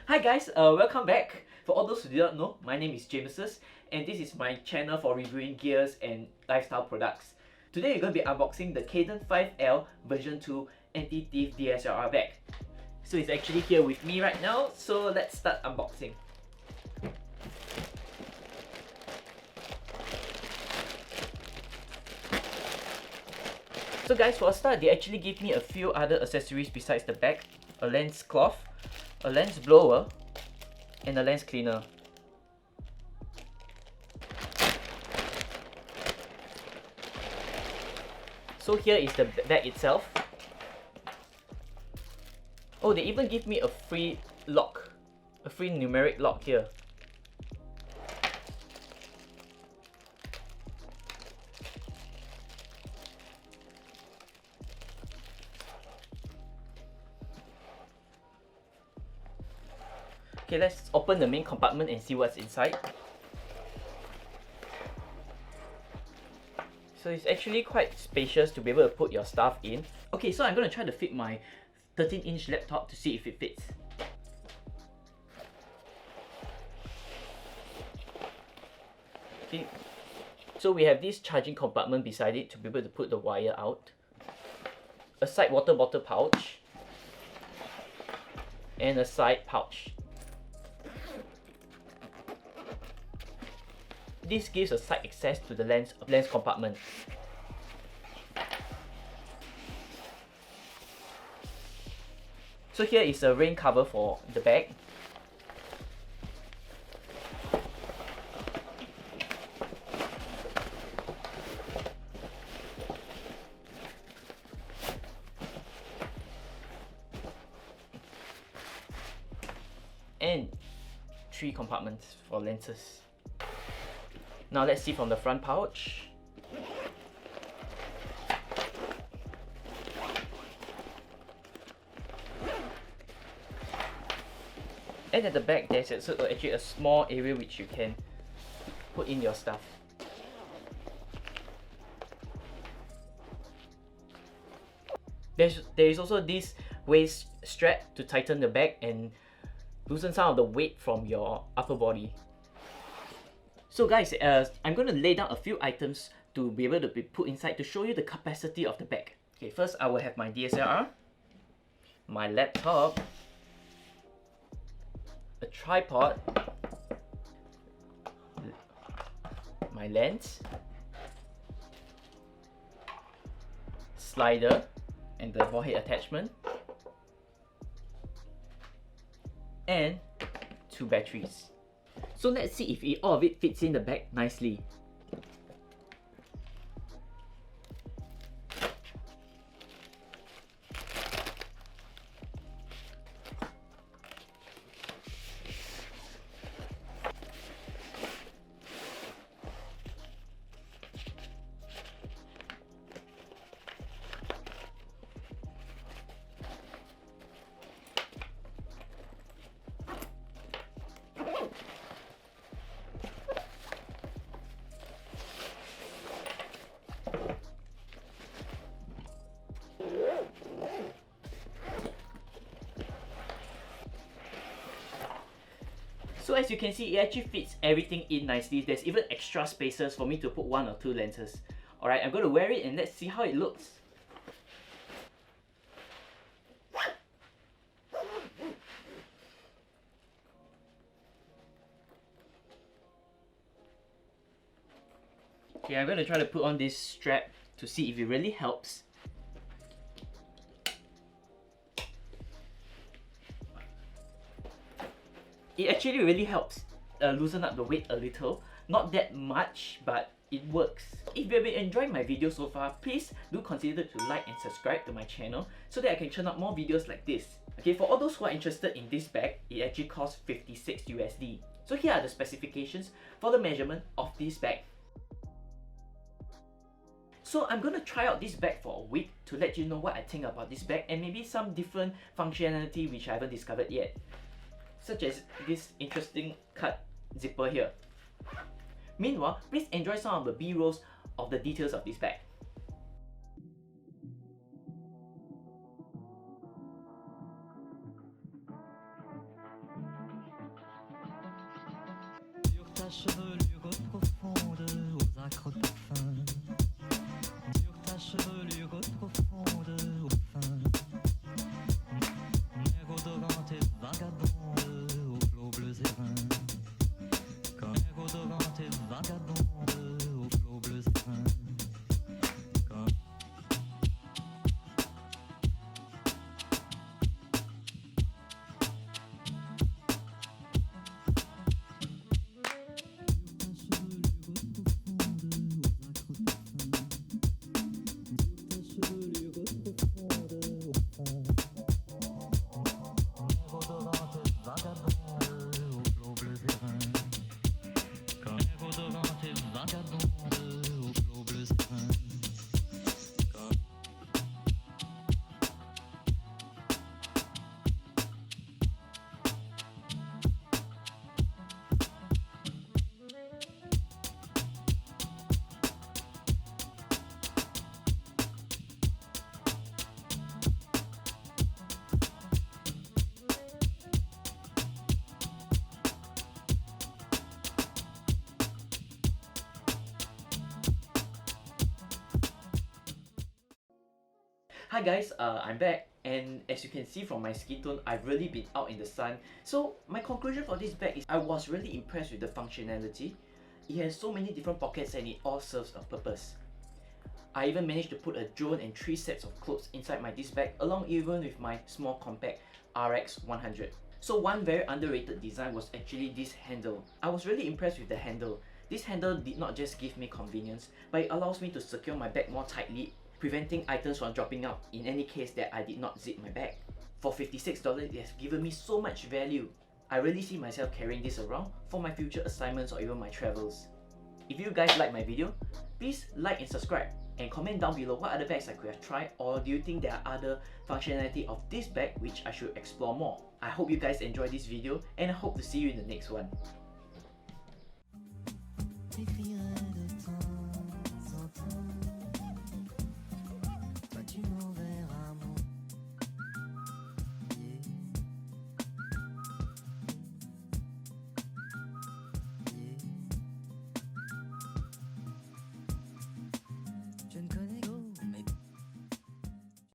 Hi guys, welcome back. For all those who do not know, my name is Jameses, and this is my channel for reviewing gears and lifestyle products. Today we're going to be unboxing the Caden L5 version 2 anti-thief DSLR bag. So it's actually here with me right now, so let's start unboxing. So guys, for a start, they actually give me a few other accessories besides the bag. A lens cloth, a lens blower, and a lens cleaner. So here is the bag itself. Oh, they even give me a free lock, a free numeric lock here. Okay, let's open the main compartment and see what's inside. So it's actually quite spacious to be able to put your stuff in. Okay, so I'm going to try to fit my 13-inch laptop to see if it fits. Okay, so we have this charging compartment beside it to be able to put the wire out. A side water bottle pouch. And a side pouch. This gives a side access to the lens compartment. So here is a rain cover for the bag. And 3 compartments for lenses. Now let's see from the front pouch. And at the back there's actually a small area which you can put in your stuff. There is also this waist strap to tighten the bag and loosen some of the weight from your upper body. So guys, I'm going to lay down a few items to be able to be put inside to show you the capacity of the bag. Okay, first I will have my DSLR, my laptop, a tripod, my lens, slider and the ball head attachment, and 2 batteries. So let's see if all of it fits in the bag nicely. So as you can see, it actually fits everything in nicely. There's even extra spaces for me to put 1 or 2 lenses. Alright, I'm going to wear it and let's see how it looks. Okay, I'm going to try to put on this strap to see if it really helps. It actually really helps loosen up the weight a little. Not that much, but it works. If you have been enjoying my video so far, please do consider to like and subscribe to my channel so that I can churn out more videos like this. Okay, for all those who are interested in this bag, it actually costs 56 USD. So here are the specifications for the measurement of this bag. So I'm going to try out this bag for a week to let you know what I think about this bag and maybe some different functionality which I haven't discovered yet. Such as this interesting cut zipper here. Meanwhile, please enjoy some of the B-rolls of the details of this bag. ta chevelure profonde aux acres de parfum. Sur ta chevelure profonde au fin. Mer odorante et vagabonde aux flots bleus et reins. Comme mer odorante et vagabonde aux flots bleus et reins. Hi guys, I'm back, and as you can see from my skin tone, I've really been out in the sun. So my conclusion for this bag is I was really impressed with the functionality. It has so many different pockets and it all serves a purpose. I even managed to put a drone and 3 sets of clothes inside my disc bag, along even with my small compact RX 100. So one very underrated design was actually this handle. I was really impressed with the handle. This handle did not just give me convenience, but it allows me to secure my bag more tightly, preventing items from dropping out in any case that I did not zip my bag. For $56, it has given me so much value. I really see myself carrying this around for my future assignments or even my travels. If you guys like my video, please like and subscribe, and comment down below what other bags I could have tried, or do you think there are other functionality of this bag which I should explore more. I hope you guys enjoyed this video, and I hope to see you in the next one.